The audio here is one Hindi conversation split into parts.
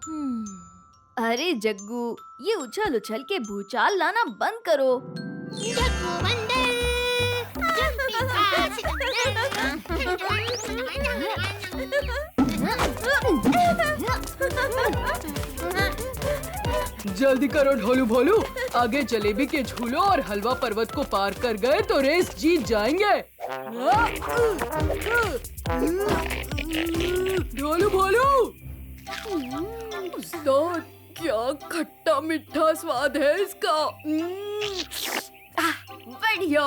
अरे जग्गू, ये उछल उछल के भूचाल लाना बंद करो। जग्गू बंदर, जंपिंग पास जल्दी करो ढोलू भोलू, आगे जलेबी के झूलों और हलवा पर्वत को पार कर गए तो रेस जीत जाएंगे। ढोलू भोलू, उस्ताद, क्या खट्टा मीठा स्वाद है इसका। बढ़िया।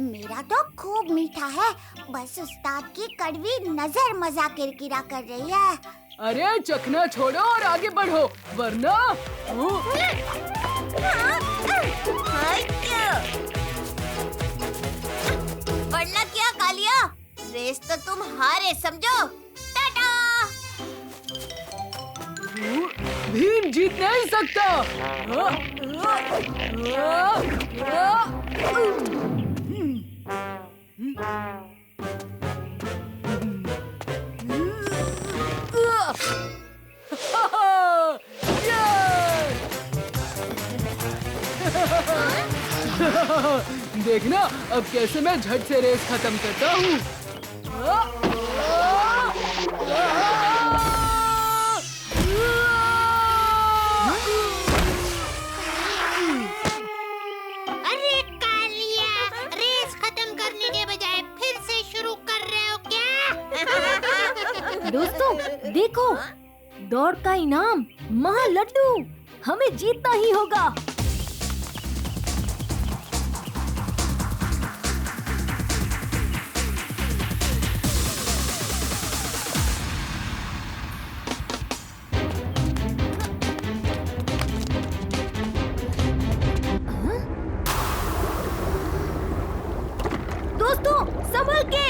मेरा तो खूब मीठा है, बस उस्ताद की कड़वी नजर मजा किरकिरा कर रही है। अरे चखना छोड़ो और आगे बढ़ो, वरना वरना क्या कालिया, रेस तो तुम हारे समझो। टाटा। भीम जीत नहीं सकता। देखना अब कैसे मैं झट से रेस खत्म करता हूँ। अरे कालिया, रेस खत्म करने के बजाय फिर से शुरू कर रहे हो क्या? दोस्तों देखो, दौड़ का इनाम महालड्डू, हमें जीतना ही होगा। दोस्तों संभल के।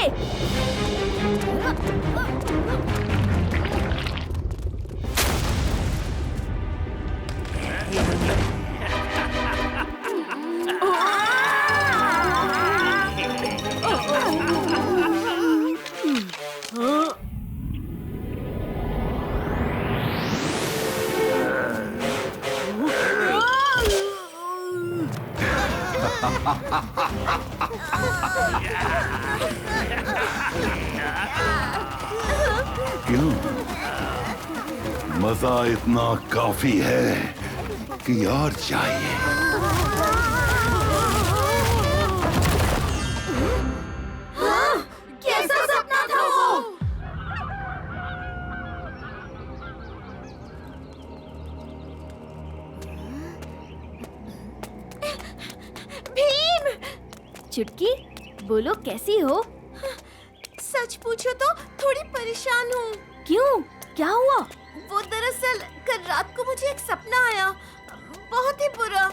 क्यों? मजा इतना काफी है कि और चाहिए। कैसा सपना था वो? भीम, चुटकी, बोलो कैसी हो? सच पूछो तो थोड़ी परेशान हूँ। क्यों, क्या हुआ? वो दरअसल कल रात को मुझे एक सपना आया, बहुत ही बुरा।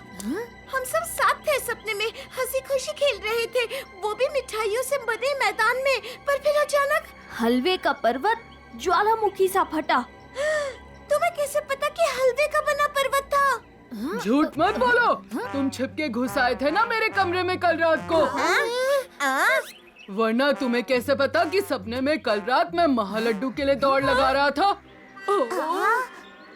हम सब साथ थे सपने में, हंसी खुशी खेल रहे थे, वो भी मिठाइयों से बने मैदान में। पर फिर अचानक हलवे का पर्वत ज्वालामुखी सा फटा। तुम्हें कैसे पता कि हलवे का बना पर्वत था? झूठ मत बोलो, तुम छिपके घुस आए थे ना मेरे कमरे में कल रात को। वरना तुम्हें कैसे पता कि सपने में कल रात मैं महालड्डू के लिए दौड़ लगा रहा था।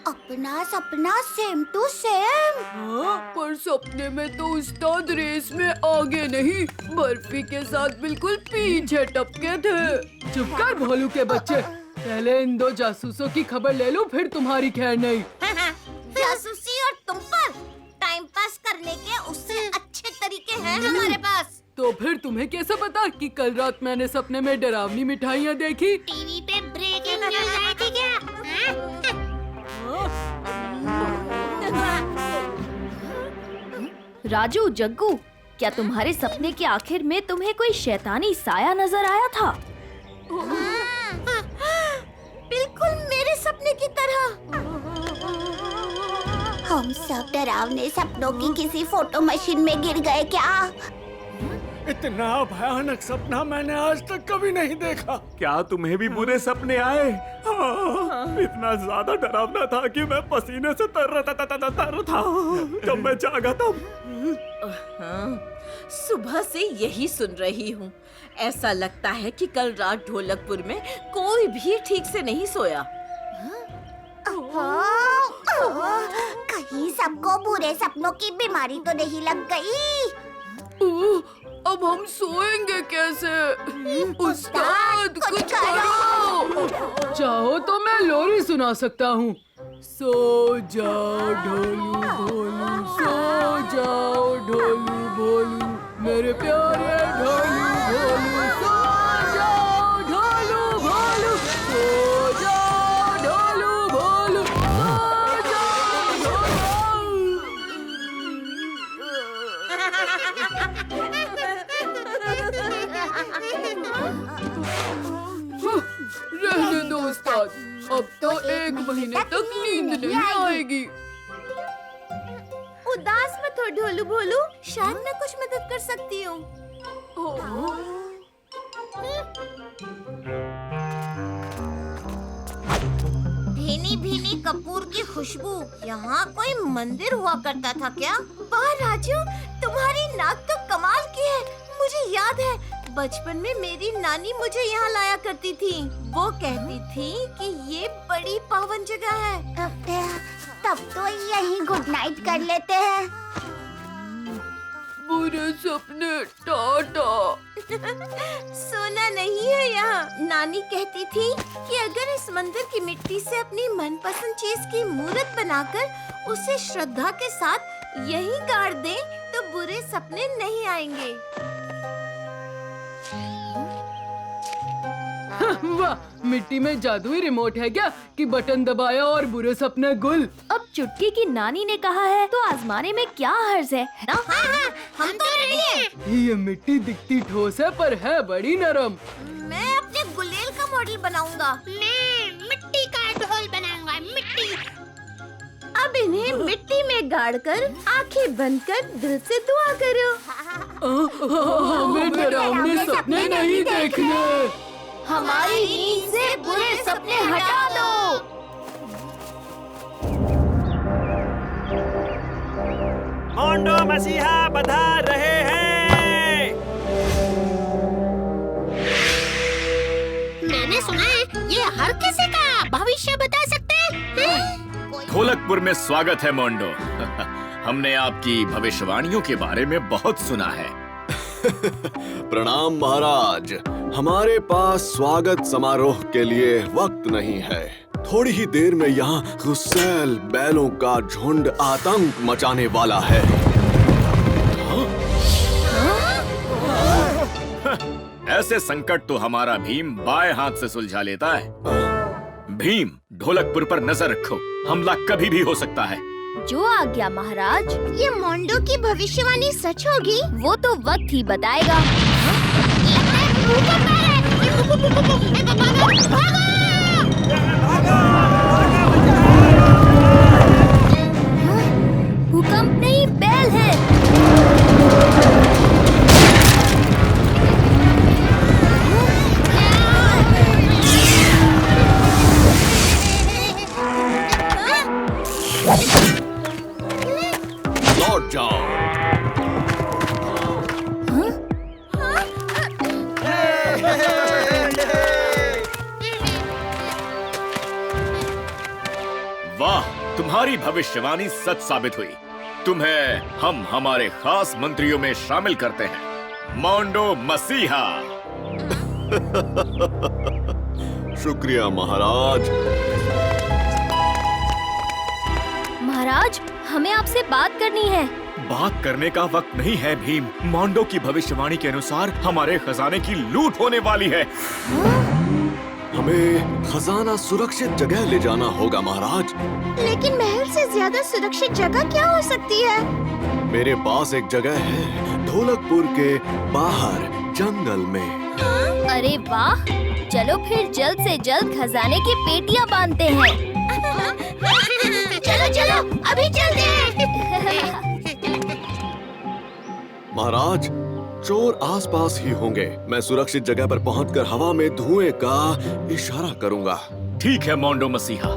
अपना सपना सेम टू सेम। हाँ, पर सपने में तो उस्ताद रेस में आगे नहीं, बर्फी के साथ बिल्कुल पीछे टपके थे। चुप कर भोलू के बच्चे, पहले इन दो जासूसों की खबर ले लूं, फिर तुम्हारी खैर नहीं। जासूसी और तुम पर टाइम पास करने के उससे अच्छे तरीके हैं हमारे पास। तो फिर तुम्हें कैसे पता कि कल रात मैंने सपने में डरावनी मिठाइयाँ देखी? टीवी पे ब्रेकिंग न्यूज आई थी क्या? राजू, जग्गू, क्या तुम्हारे सपने के आखिर में तुम्हें कोई शैतानी साया नजर आया था? बिल्कुल मेरे सपने की तरह। हम सब डरावने सपनों की किसी फोटो मशीन में गिर गए क्या? इतना भयानक सपना मैंने आज तक कभी नहीं देखा। क्या तुम्हें भी बुरे सपने आए? हाँ, इतना ज्यादा डरावना था कि मैं पसीने से तर था जब मैं जागा तब। सुबह से यही सुन रही हूँ। ऐसा लगता है कि कल रात ढोलकपुर में कोई भी ठीक से नहीं सोया। कहीं सबको बुरे सपनों की बीमारी तो नहीं लग गई? अब हम सोएंगे कैसे? उस्ताद कुछ करो। चाहो तो मैं लोरी सुना सकता हूँ। सो जाओ ढोलू भोलू, सो जाओ ढोलू भोलू, मेरे प्यारे ढोलू भोलू, सो जाओ ढोलू भोलू, सो जाओ ढोलू भोलू, सो जाओ रहने दो उस्ताद, अब तो 1 महीने तक नींद नहीं आएगी। उदास मत हो ढोलू भोलू, शायद मैं कुछ मदद कर सकती हूँ। भीनी भीनी कपूर की खुशबू, यहाँ कोई मंदिर हुआ करता था क्या? वाह राजू, तुम्हारी नाक तो कमाल की है। मुझे याद है बचपन में मेरी नानी मुझे यहाँ लाया करती थी। वो कहती थी कि ये बड़ी पावन जगह है। तब तो यही गुड नाइट कर लेते हैं। बुरे सपने टाटा। सोना नहीं है यहाँ। नानी कहती थी कि अगर इस मंदिर की मिट्टी से अपनी मनपसंद चीज की मूर्त बनाकर उसे श्रद्धा के साथ यहीं गाड़ दें तो बुरे सपने नहीं आएंगे। वाह, मिट्टी में जादुई रिमोट है क्या कि बटन दबाया और बुरे सपने गुल। अब चुटकी की नानी ने कहा है तो आजमाने में क्या हर्ज है ना? हम तो रेडी हैं। ये मिट्टी दिखती ठोस है पर है बड़ी नरम। मैं अपने गुलेल का मॉडल बनाऊंगा। मैं मिट्टी का ढोल बनाऊंगा। मिट्टी। अब इन्हें मिट्टी में गाड़कर आंखें बंद कर दिल से दुआ करो। हमें डरावने सपने नहीं देखने। हमारी नींद से बुरे सपने हटा दो। मोंडो मसीहा पधार रहे हैं। मैंने सुना है ये हर किसी का भविष्य बता सकते हैं। ढोलकपुर में स्वागत है मोंडो। हमने आपकी भविष्यवाणियों के बारे में बहुत सुना है। प्रणाम महाराज, हमारे पास स्वागत समारोह के लिए वक्त नहीं है। थोड़ी ही देर में यहाँ गुस्सैल बैलों का झुंड आतंक मचाने वाला है। ऐसे संकट तो हमारा भीम बाएं हाथ से सुलझा लेता है। भीम, ढोलकपुर पर नजर रखो, हमला कभी भी हो सकता है। जो आज्ञा महाराज। ये मोंडो की भविष्यवाणी सच होगी? वो तो वक्त ही बताएगा। भूकंप नहीं, बैल है। लौट जाओ। वाह, तुम्हारी भविष्यवाणी सच साबित हुई। तुम्हें हम हमारे खास मंत्रियों में शामिल करते हैं। मोंडो मसीहा। शुक्रिया महाराज। महाराज, हमें आपसे बात करनी है। बात करने का वक्त नहीं है भीम। मोंडो की भविष्यवाणी के अनुसार हमारे खजाने की लूट होने वाली है। हमें खजाना सुरक्षित जगह ले जाना होगा महाराज। लेकिन महल से ज्यादा सुरक्षित जगह क्या हो सकती है? मेरे पास एक जगह है, ढोलकपुर के बाहर जंगल में। अरे वाह, चलो फिर जल्द से जल्द खजाने की पेटियां बांधते हैं। चलो चलो, अभी चलते हैं। महाराज, चोर आसपास ही होंगे। मैं सुरक्षित जगह पर पहुंचकर हवा में धुएं का इशारा करूंगा। ठीक है मोंडो मसीहा।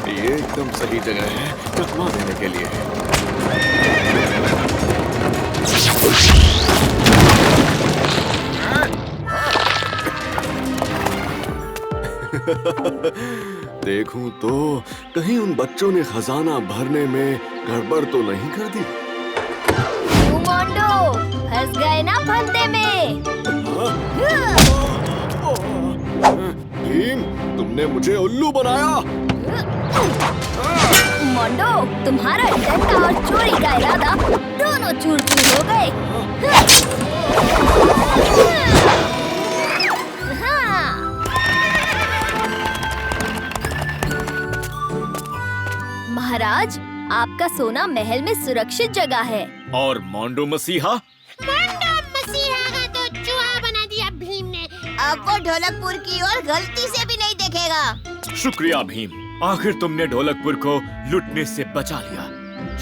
ये एकदम सही जगह है चकमा देने के लिए। देखूं तो कहीं उन बच्चों ने खजाना भरने में गड़बड़ तो नहीं कर दी? मोंडो फंस गए ना फंदे में। भीम, तुमने मुझे उल्लू बनाया। मोंडो, तुम्हारा डंडा और चोरी का इरादा दोनों चूर चूर हो गए। हाँ। महाराज, आपका सोना महल में सुरक्षित जगह है। और मोंडो मसीहा? मसीहा का तो चूहा बना दिया भीम ने। अब वो ढोलकपुर की ओर गलती से भी नहीं देखेगा। शुक्रिया भीम, आखिर तुमने ढोलकपुर को लुटने से बचा लिया।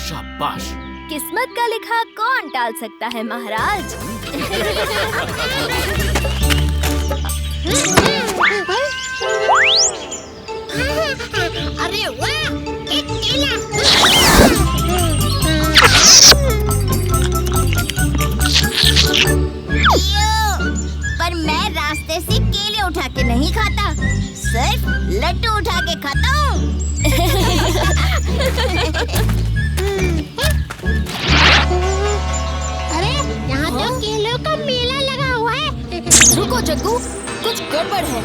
शाबाश। किस्मत का लिखा कौन टाल सकता है महाराज। अरे वाह, एक केला। पर मैं रास्ते से केले उठा के नहीं खाता, सिर्फ लड्डू उठा के खाता हूँ। अरे यहाँ तो केलों का मेला लगा हुआ है। रुको जग्गू, कुछ गड़बड़ है।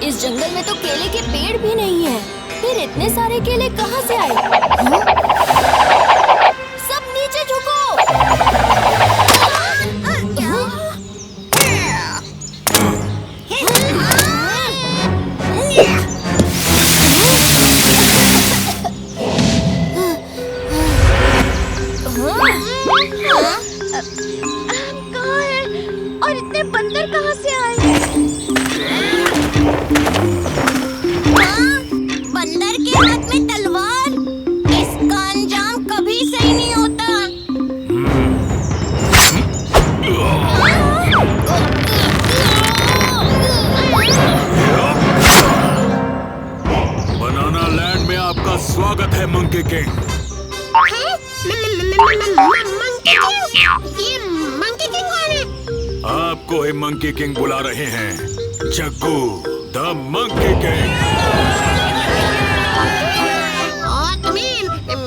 इस जंगल में तो केले के पेड़ भी नहीं है, फिर इतने सारे केले कहाँ से आए? सब नीचे झुको। कहाँ है? और इतने बंदर कहाँ से आए? बंदर के हाथ में तलवार, इसका अंजाम कभी सही नहीं होता। बनाना लैंड में आपका स्वागत है मंकी किंग। ये मंकी किंग कौन है? आपको ही मंकी किंग बुला रहे हैं, जग्गू द मंकी किंग। और तुम्हें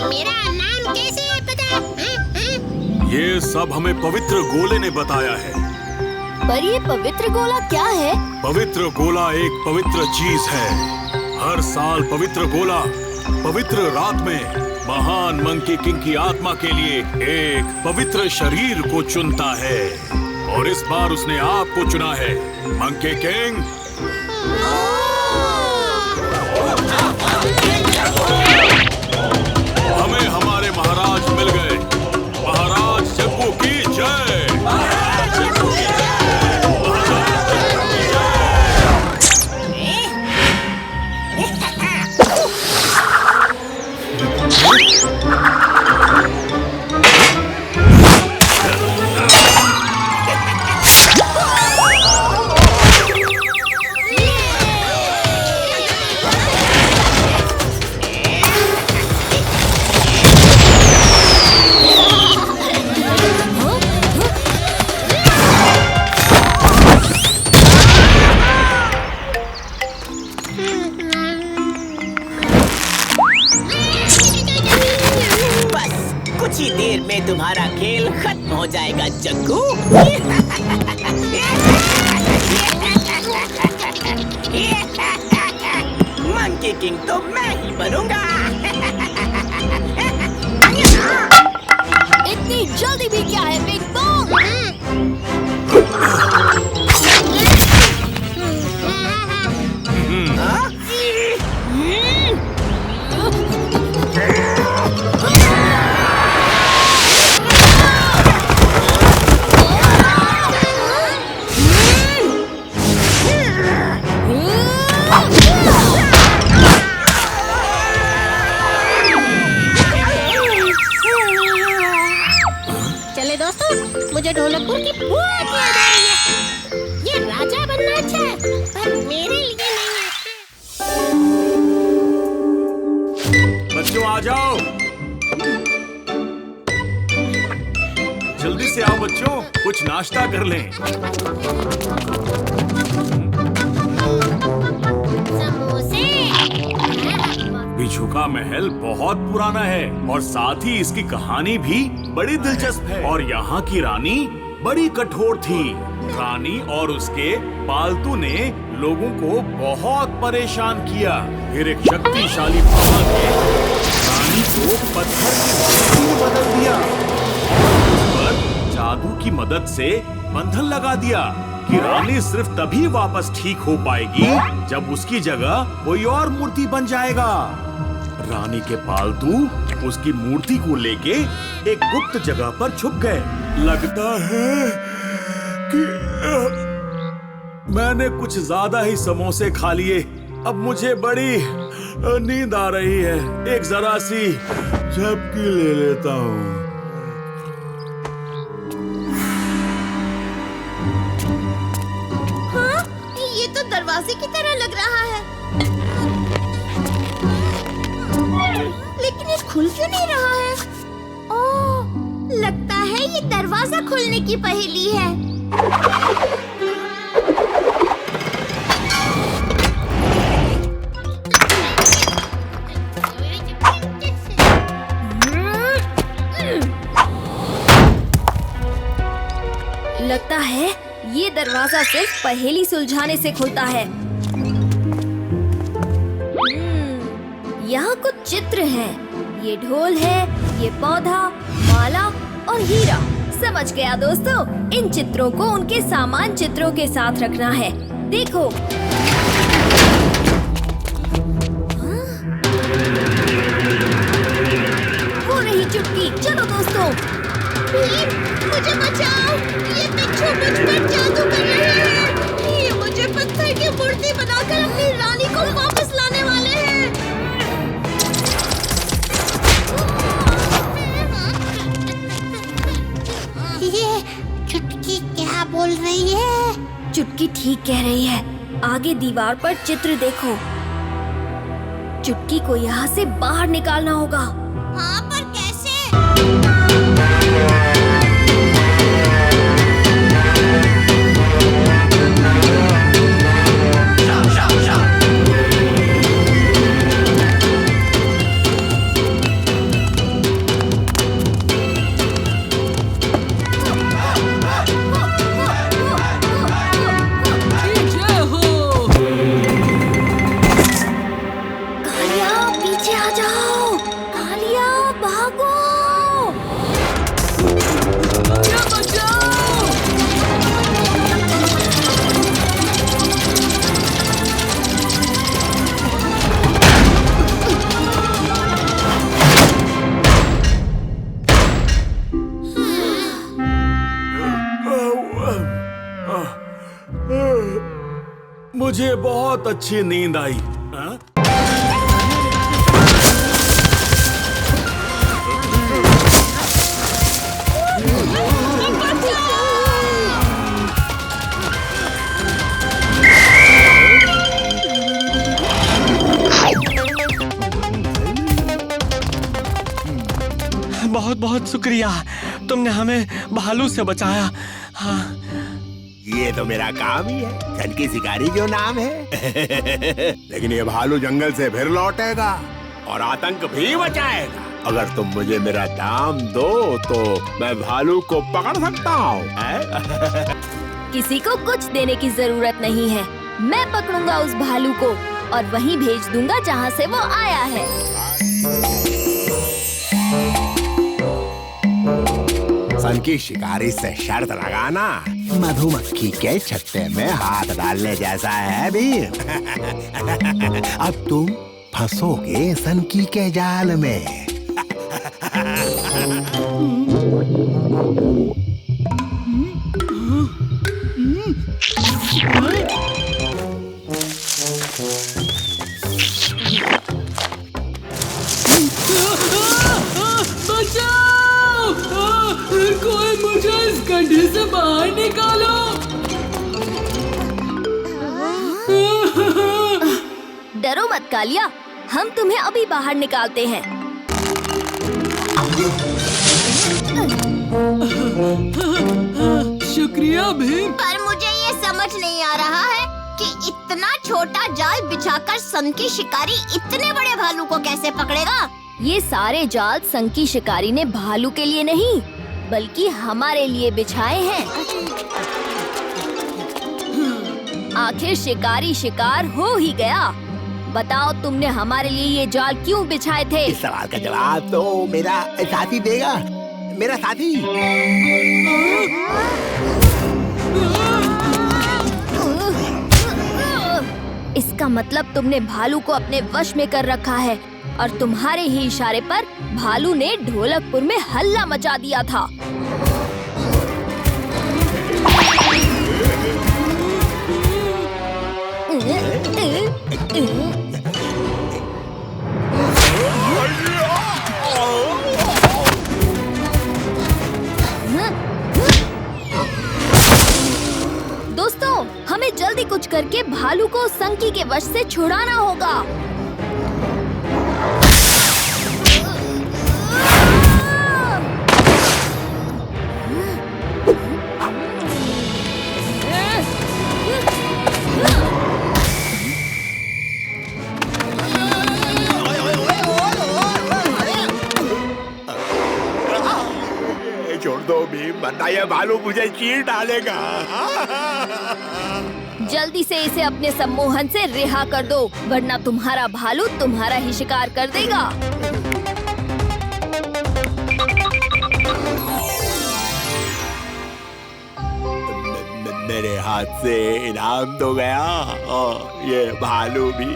मेरा नाम कैसे पता? ये सब हमें पवित्र गोले ने बताया है। पर ये पवित्र गोला क्या है? पवित्र गोला एक पवित्र चीज है। हर साल पवित्र गोला पवित्र रात में महान मंकी किंग की आत्मा के लिए एक पवित्र शरीर को चुनता है, और इस बार उसने आपको चुना है मंकी किंग। हमें हमारे महाराज मिल गए। महाराज जग्गू की जय। कुछ ही देर में तुम्हारा खेल खत्म हो जाएगा जग्गू। मंकी किंग तो मैं ही बनूंगा। इतनी जल्दी भी क्या है बिग बॉस? चले दोस्तों, मुझे ढोलकपुर की बहुत याद आ रही है। ये राजा बनना अच्छा है, पर मेरे लिए नहीं अच्छा। बच्चों आ जाओ, जल्दी से आओ बच्चों, कुछ नाश्ता कर लें। समोसे। बिच्छू का महल बहुत पुराना है और साथ ही इसकी कहानी भी बड़ी दिलचस्प है। और यहाँ की रानी बड़ी कठोर थी। रानी और उसके पालतू ने लोगों को बहुत परेशान किया। फिर एक शक्तिशाली बाबा ने रानी को पत्थर की में बदल दिया। उस पर जादू की मदद से बंधन लगा दिया कि रानी सिर्फ तभी वापस ठीक हो पाएगी जब उसकी जगह कोई और मूर्ति बन जाएगा। रानी के पालतू उसकी मूर्ति को लेके एक गुप्त जगह पर छुप गए। लगता है कि मैंने कुछ ज्यादा ही समोसे खा लिए। अब मुझे बड़ी नींद आ रही है। एक जरा सी झपकी ले लेता हूँ। हाँ, ये तो दरवाजे की तरह लग रहा है। लेकिन ये खुल क्यों नहीं रहा है? ओह, लगता है ये दरवाजा खुलने की पहेली है। लगता है ये दरवाजा सिर्फ पहेली सुलझाने से खुलता है। यहाँ कुछ चित्र हैं। ये ढोल है, ये पौधा, माला और हीरा। समझ गया दोस्तों, इन चित्रों को उनके सामान चित्रों के साथ रखना है। देखो, वो रही चुटकी। चलो दोस्तों। मुझे बचाओ, ये बिच्छू मुझ पर जादू कर रहे हैं। ये मुझे पत्थर की मूर्ति बनाकर अपनी रानी को वापस लाने वाले हैं। ये चुटकी क्या बोल रही है? चुटकी ठीक कह रही है। आगे दीवार पर चित्र देखो। चुटकी को यहाँ से बाहर निकालना होगा। हाँ, पर कैसे? मुझे बहुत अच्छी नींद आई। हाँ? बहुत बहुत शुक्रिया, तुमने हमें भालू से बचाया। हाँ। ये तो मेरा काम ही है, धन की शिकारी जो नाम है। लेकिन ये भालू जंगल से फिर लौटेगा और आतंक भी बचाएगा। अगर तुम मुझे मेरा दाम दो तो मैं भालू को पकड़ सकता हूँ। किसी को कुछ देने की जरूरत नहीं है। मैं पकड़ूंगा उस भालू को और वहीं भेज दूंगा जहाँ से वो आया है। सन की शिकारी से शर्त लगाना मधुमक्खी के छत्ते में हाथ डालने जैसा है भी। अब तुम फंसोगे सनकी के जाल में। कोई मुझे इस गड्ढे से बाहर निकालो। डरो मत कालिया, हम तुम्हें अभी बाहर निकालते हैं। शुक्रिया भीम। पर मुझे ये समझ नहीं आ रहा है कि इतना छोटा जाल बिछाकर संघ की शिकारी इतने बड़े भालू को कैसे पकड़ेगा। ये सारे जाल संघ की शिकारी ने भालू के लिए नहीं बल्कि हमारे लिए बिछाए हैं। आखिर शिकारी शिकार हो ही गया। बताओ तुमने हमारे लिए ये जाल क्यों बिछाए थे? इस सवाल का जवाब तो मेरा साथी देगा। मेरा साथी। इसका मतलब तुमने भालू को अपने वश में कर रखा है और तुम्हारे ही इशारे पर भालू ने ढोलकपुर में हल्ला मचा दिया था। दोस्तों, हमें जल्दी कुछ करके भालू को संकी के वश से छुड़ाना होगा। छोड़ दो भीम, वरना ये भालू मुझे चीर डालेगा। जल्दी से इसे अपने सम्मोहन से रिहा कर दो, वरना तुम्हारा भालू तुम्हारा ही शिकार कर देगा। मेरे हाथ से इनाम तो गया और ये भालू भी।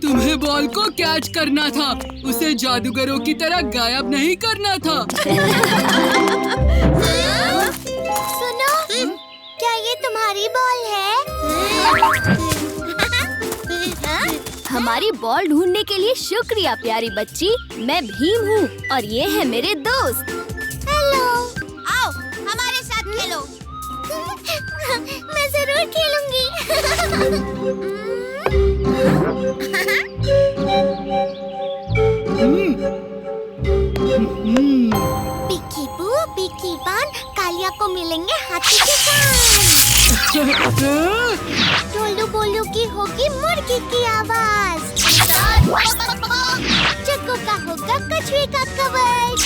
तुम्हें बॉल को कैच करना था, उसे जादूगरों की तरह गायब नहीं करना था। सुनो, क्या ये तुम्हारी बॉल है? हमारी बॉल ढूंढने के लिए शुक्रिया प्यारी बच्ची। मैं भीम हूँ और ये है मेरे दोस्त। हेलो, आओ हमारे साथ खेलो। मैं जरूर खेलूंगी। पिकी बू, पिकी पान, कालिया को मिलेंगे हाथी के कान। टोलू बोलू की होगी मुर्गी की आवाज। चक्कू का होगा कछुए का कवच।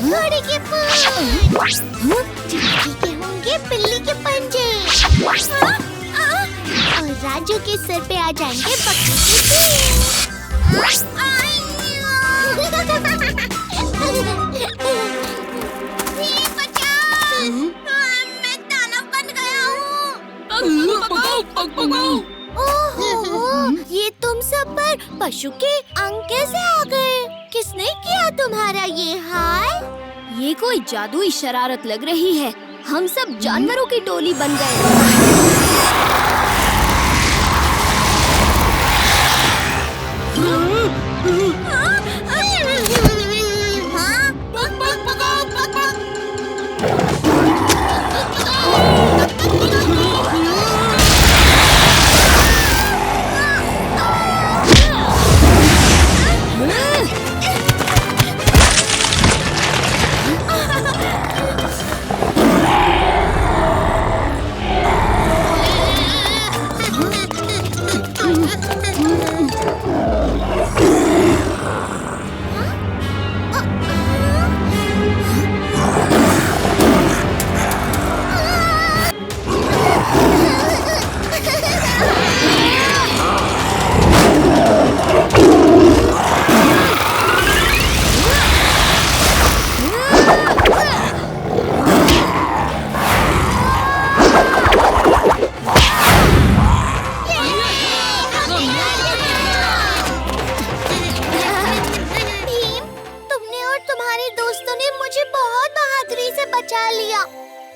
घोड़े के पूंछ। चिड़िया के होंगे बिल्ली के पंजे। और राजू के सर पे आ जाएंगे बकरी के सींग। मैं दानव बन गया हूँ। ओहो, ये तुम सब पर पशु के अंग कैसे आ गए? किसने किया तुम्हारा ये हाल? ये कोई जादुई शरारत लग रही है। हम सब जानवरों की टोली बन गए।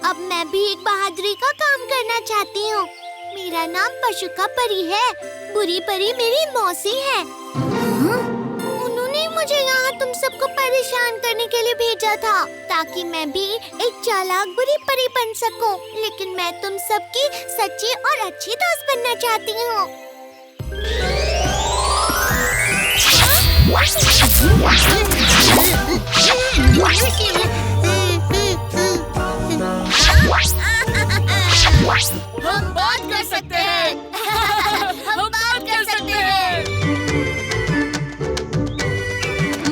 अब मैं भी एक बहादुरी का काम करना चाहती हूँ। मेरा नाम पशुका परी है। बुरी परी मेरी मौसी है। उन्होंने मुझे यहाँ तुम सबको परेशान करने के लिए भेजा था, ताकि मैं भी एक चालाक बुरी परी बन सकूं। लेकिन मैं तुम सबकी सच्ची और अच्छी दोस्त बनना चाहती हूँ। हम बात कर सकते हैं। हम बात कर सकते हैं।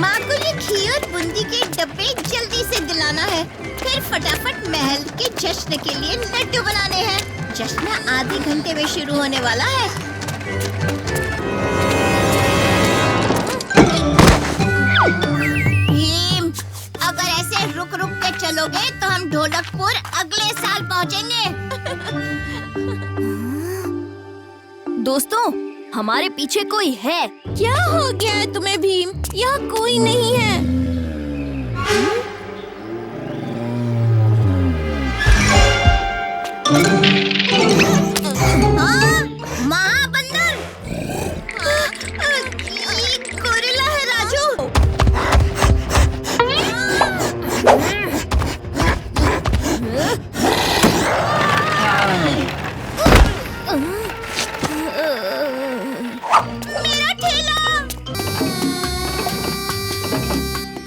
माँ को ये घी और बूंदी के डब्बे जल्दी से दिलाना है। फिर फटाफट महल के जश्न के लिए लड्डू बनाने हैं। जश्न आधे घंटे में शुरू होने वाला है। भीम, अगर ऐसे रुक रुक के चलोगे तो हम ढोलकपुर अगले साल पहुँचेंगे। दोस्तों, हमारे पीछे कोई है। क्या हो गया है तुम्हें भीम? यहाँ कोई नहीं है। महाबंदर, गोरिल्ला है राजू। मेरा ठेला!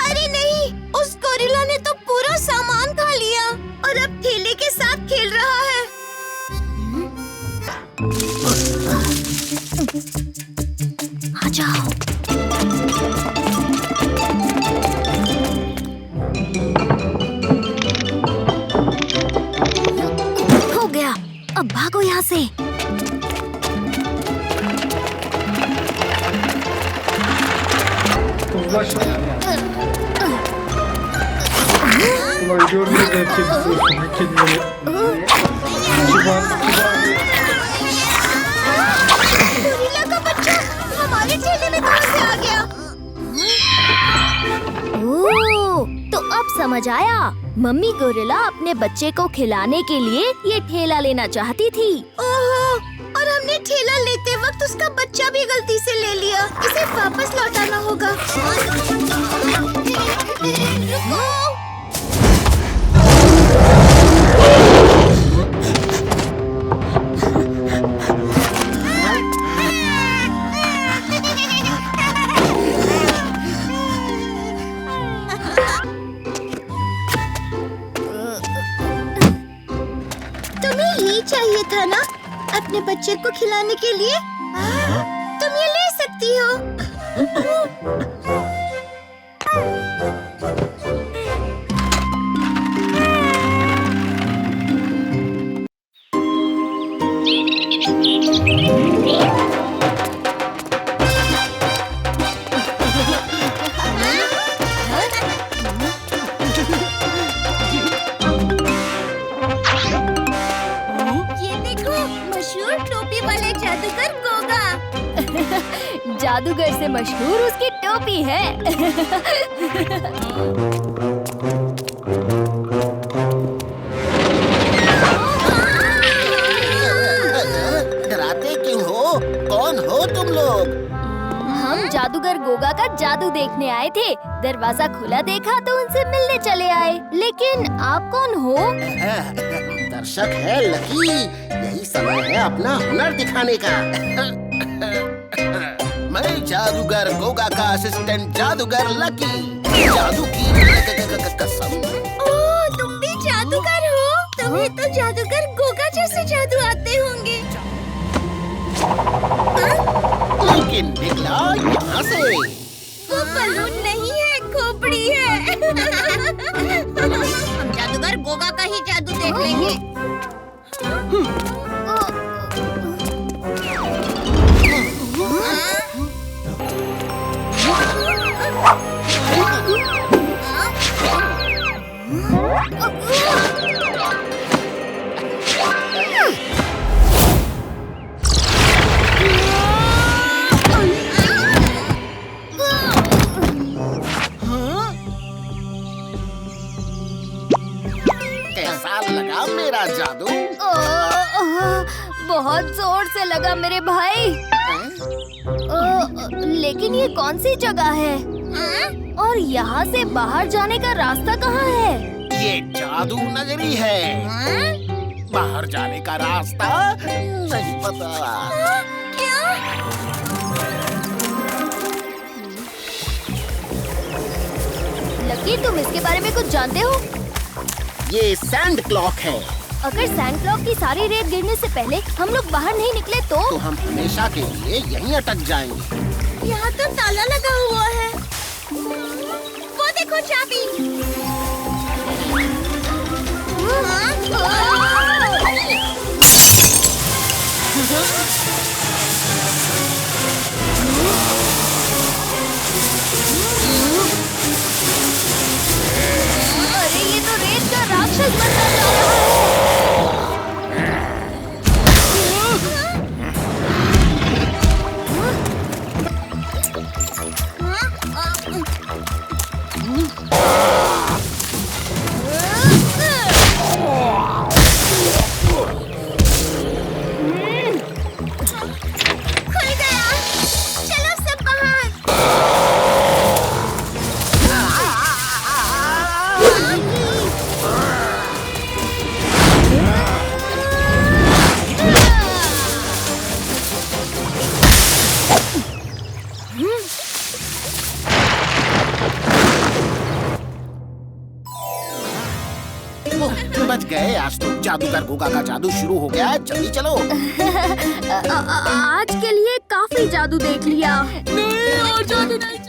अरे नहीं, उस गोरिल्ला ने तो पूरा सामान खा लिया और अब ठेले के साथ खेल रहा है। आ जाओ। हो गया, अब भागो यहाँ से। गोरिल्ला का बच्चा हमारे ठेले में कहाँ से आ गया? ओह, तो अब समझ आया। मम्मी गोरिल्ला अपने बच्चे को खिलाने के लिए ये ठेला लेना चाहती थी। ओहो, और हमने ठेला लेते वक्त उसका बच्चा भी गलती से ले लिया। इसे वापस लौटाना होगा। रुको। तुम्हें ये चाहिए था ना अपने बच्चे को खिलाने के लिए? तुम ये ले सकती हो। ये देखो, मशहूर टोपी वाले जादूगर गोगा। जादूगर से मशहूर उसकी टोपी है। डराते क्यों हो? कौन हो तुम लोग? हम जादूगर गोगा का जादू देखने आए थे। दरवाजा खुला देखा तो उनसे मिलने चले आए। लेकिन आप कौन हो? दर्शक है लकी। यही समय है अपना हुनर दिखाने का। मैं जादूगर गोगा का असिस्टेंट जादूगर लकी। जादू की कसम। ओह, तुम भी जादूगर हो? तुम्हें तो जादूगर गोगा जैसे जादू आते होंगे। लेकिन निकला यहाँ से। वो बलून नहीं है, खोपड़ी है। हम जादूगर गोगा का ही जादू देख लेंगे। कैसा लगा मेरा जादू? बहुत जोर से लगा मेरे भाई। लेकिन ये कौन सी जगह है? और यहाँ से बाहर जाने का रास्ता कहाँ है? ये जादू नगरी है। बाहर जाने का रास्ता नहीं पता। लकी, तुम इसके बारे में कुछ जानते हो? ये सैंड क्लॉक है। अगर सैंड क्लॉक की सारी रेत गिरने से पहले हम लोग बाहर नहीं निकले तो हम हमेशा के लिए यहीं अटक जाएंगे। यहाँ तो ताला लगा हुआ है। वो देखो चाबी। अरे ये तो रेत का राक्षस बनता जा रहा है। खुल गया। चलो सब बाहर। बच गए। आज तो जादूगर गोगा का जादू शुरू हो गया है। जल्दी चलो। आज के लिए काफी जादू देख लिया। नहीं, और जादू नहीं